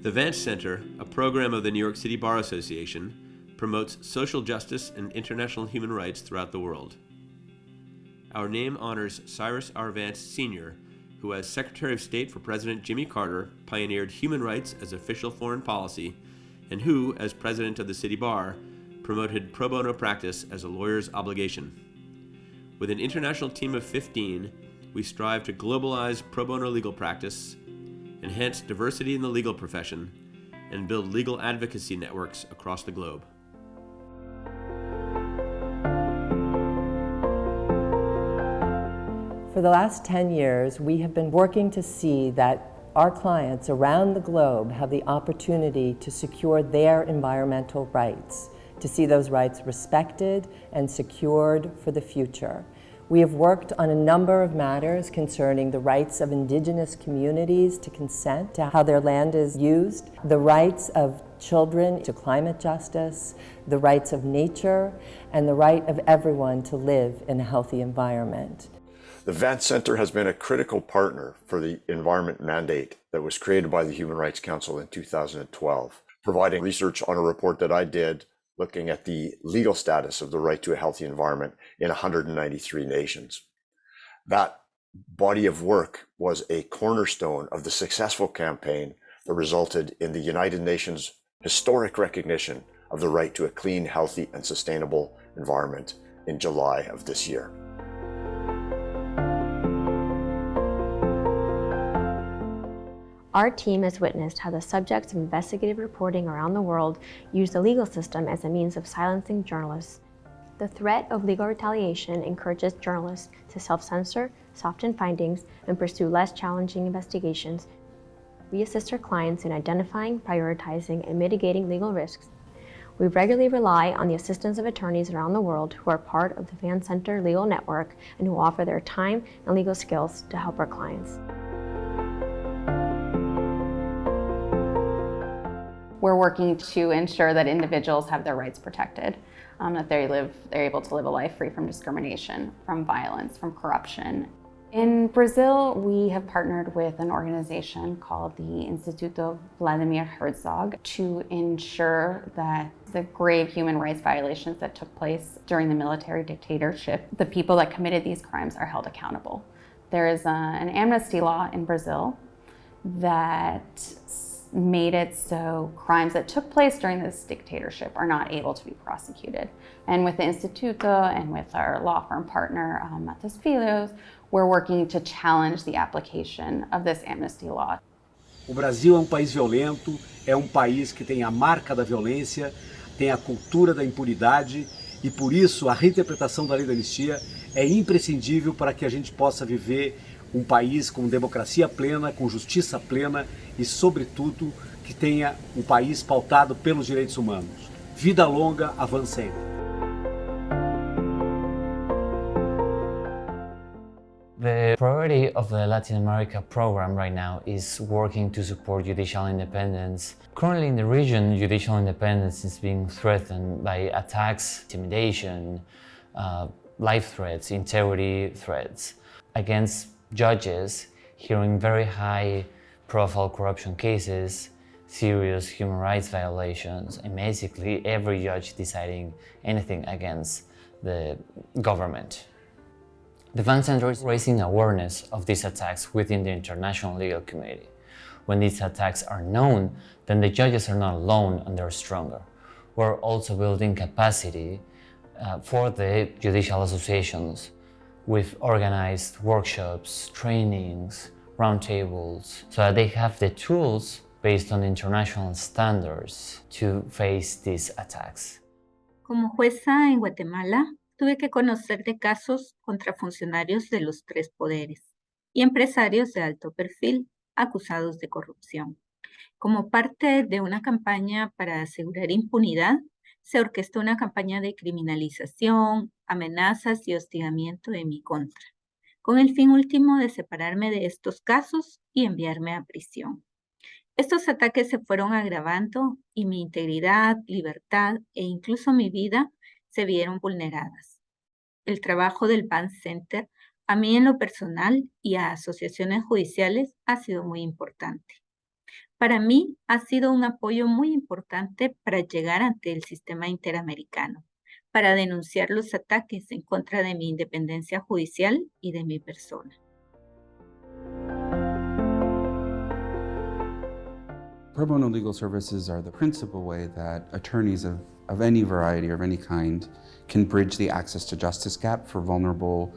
The Vance Center, a program of the New York City Bar Association, promotes social justice and international human rights throughout the world. Our name honors Cyrus R. Vance Sr., who as Secretary of State for President Jimmy Carter pioneered human rights as official foreign policy, and who, as President of the City Bar, promoted pro bono practice as a lawyer's obligation. With an international team of 15, we strive to globalize pro bono legal practice, enhance diversity in the legal profession, and build legal advocacy networks across the globe. For the last 10 years, we have been working to see that our clients around the globe have the opportunity to secure their environmental rights, to see those rights respected and secured for the future. We have worked on a number of matters concerning the rights of indigenous communities to consent to how their land is used, the rights of children to climate justice, the rights of nature, and the right of everyone to live in a healthy environment. The Vance Center has been a critical partner for the Environment Mandate that was created by the Human Rights Council in 2012, providing research on a report that I did looking at the legal status of the right to a healthy environment in 193 nations. That body of work was a cornerstone of the successful campaign that resulted in the United Nations historic recognition of the right to a clean, healthy, and sustainable environment in July of this year. Our team has witnessed how the subjects of investigative reporting around the world use the legal system as a means of silencing journalists. The threat of legal retaliation encourages journalists to self-censor, soften findings, and pursue less challenging investigations. We assist our clients in identifying, prioritizing, and mitigating legal risks. We regularly rely on the assistance of attorneys around the world who are part of the Vance Center Legal Network and who offer their time and legal skills to help our clients. We're working to ensure that individuals have their rights protected, that they're able to live a life free from discrimination, from violence, from corruption. In Brazil, we have partnered with an organization called the Instituto Vladimir Herzog to ensure that the grave human rights violations that took place during the military dictatorship, the people that committed these crimes are held accountable. There is an amnesty law in Brazil that made it so crimes that took place during this dictatorship are not able to be prosecuted. And with the Instituto and with our law firm partner, Matos Filhos, we're working to challenge the application of this amnesty law. O Brasil é país violento, é país que tem a marca da violência, tem a cultura da impunidade e por isso a reinterpretação da lei da anistia é imprescindível para que a gente possa viver país com democracia plena, com justiça plena e, sobretudo, que tenha país pautado pelos direitos humanos. Vida longa, avance sempre. The priority of the Latin America program right now is working to support judicial independence. Currently in the region, judicial independence is being threatened by attacks, intimidation, life threats, integrity threats against judges hearing very high-profile corruption cases, serious human rights violations, and basically every judge deciding anything against the government. The Vance Center is raising awareness of these attacks within the international legal community. When these attacks are known, then the judges are not alone and they're stronger. We're also building capacity for the judicial associations with organized workshops, trainings, roundtables, so that they have the tools based on international standards to face these attacks. Como jueza en Guatemala, tuve que conocer de casos contra funcionarios de los tres poderes y empresarios de alto perfil acusados de corrupción. Como parte de una campaña para asegurar impunidad, se orquestó una campaña de criminalización, amenazas y hostigamiento en mi contra, con el fin último de separarme de estos casos y enviarme a prisión. Estos ataques se fueron agravando y mi integridad, libertad e incluso mi vida se vieron vulneradas. El trabajo del Vance Center, a mí en lo personal y a asociaciones judiciales, ha sido muy importante. Para mí ha sido un apoyo muy importante para llegar ante el sistema interamericano, para denunciar los ataques en contra de mi independencia judicial y de mi persona. Pro bono legal services are the principal way that attorneys of any variety or of any kind can bridge the access to justice gap for vulnerable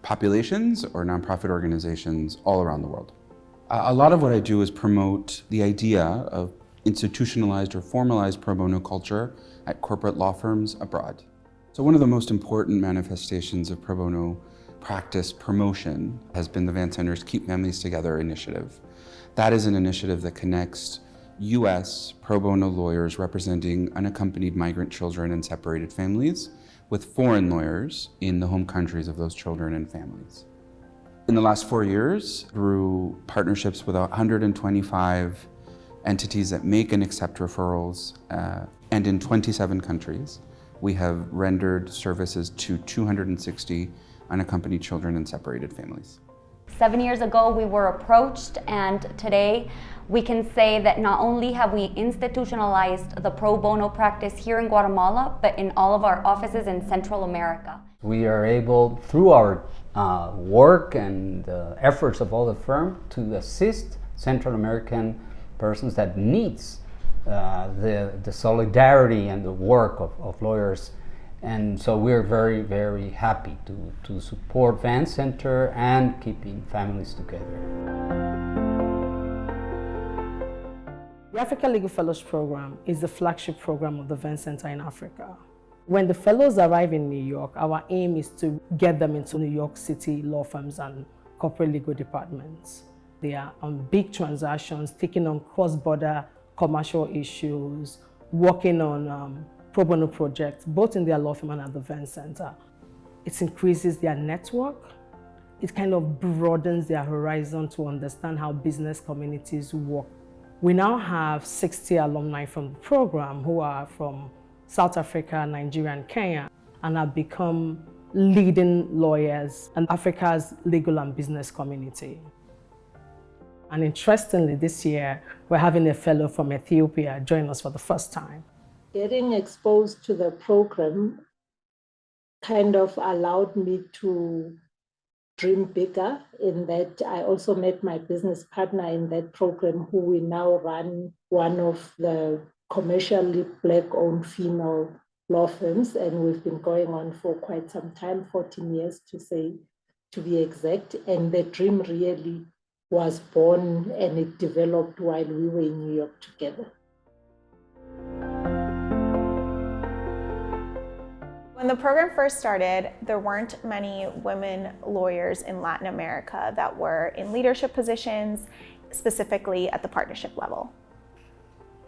populations or nonprofit organizations all around the world. A lot of what I do is promote the idea of institutionalized or formalized pro bono culture at corporate law firms abroad. So one of the most important manifestations of pro bono practice promotion has been the Vance Center's Keep Families Together initiative. That is an initiative that connects U.S. pro bono lawyers representing unaccompanied migrant children and separated families with foreign lawyers in the home countries of those children and families. In the last 4 years, through partnerships with 125 entities that make and accept referrals, and in 27 countries, we have rendered services to 260 unaccompanied children and separated families. 7 years ago, we were approached, and today we can say that not only have we institutionalized the pro bono practice here in Guatemala, but in all of our offices in Central America. We are able, through our work and the efforts of all the firm, to assist Central American persons that needs the solidarity and the work of lawyers. And so we're very, very happy to support Vance Center and keeping families together. The Africa Legal Fellows Program is the flagship program of the Vance Center in Africa. When the fellows arrive in New York, our aim is to get them into New York City law firms and corporate legal departments. They are on big transactions, taking on cross-border commercial issues, working on pro bono projects, both in their law firm and at the Vance Center. It increases their network. It kind of broadens their horizon to understand how business communities work. We now have 60 alumni from the program who are from South Africa, Nigeria, and Kenya, and have become leading lawyers in Africa's legal and business community. And interestingly, this year, we're having a fellow from Ethiopia join us for the first time. Getting exposed to the program kind of allowed me to dream bigger, in that I also met my business partner in that program, who we now run one of the commercially Black-owned female law firms, and we've been going on for quite some time, 14 years to be exact, and the dream really was born and it developed while we were in New York together. When the program first started, there weren't many women lawyers in Latin America that were in leadership positions, specifically at the partnership level.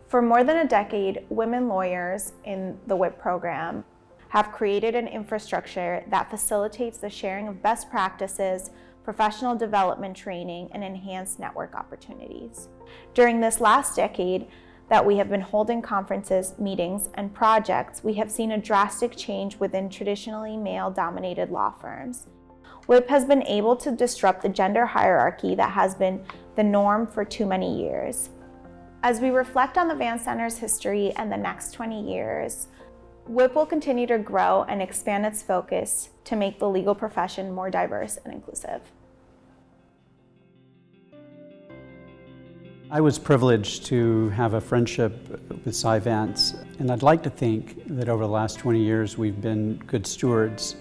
For more than a decade, women lawyers in the WIP program have created an infrastructure that facilitates the sharing of best practices, professional development training, and enhanced network opportunities. During this last decade that we have been holding conferences, meetings, and projects, we have seen a drastic change within traditionally male-dominated law firms. WIP has been able to disrupt the gender hierarchy that has been the norm for too many years. As we reflect on the Vance Center's history and the next 20 years, WIP will continue to grow and expand its focus to make the legal profession more diverse and inclusive. I was privileged to have a friendship with Cy Vance, and I'd like to think that over the last 20 years we've been good stewards,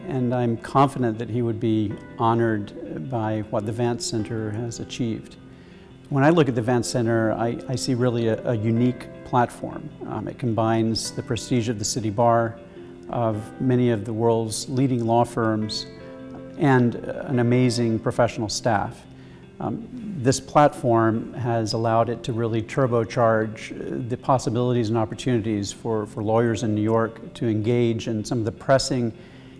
and I'm confident that he would be honored by what the Vance Center has achieved. When I look at the Vance Center, I see really a unique platform. It combines the prestige of the City Bar, of many of the world's leading law firms, and an amazing professional staff. This platform has allowed it to really turbocharge the possibilities and opportunities for lawyers in New York to engage in some of the pressing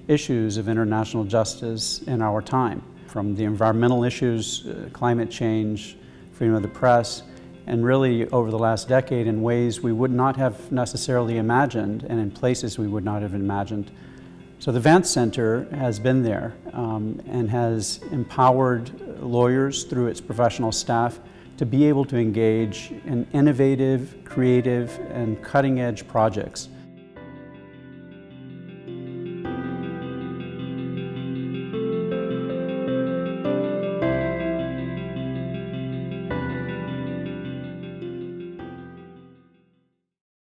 issues of international justice in our time, from the environmental issues, climate change, freedom of the press, and really over the last decade in ways we would not have necessarily imagined and in places we would not have imagined. So the Vance Center has been there and has empowered lawyers through its professional staff to be able to engage in innovative, creative, and cutting-edge projects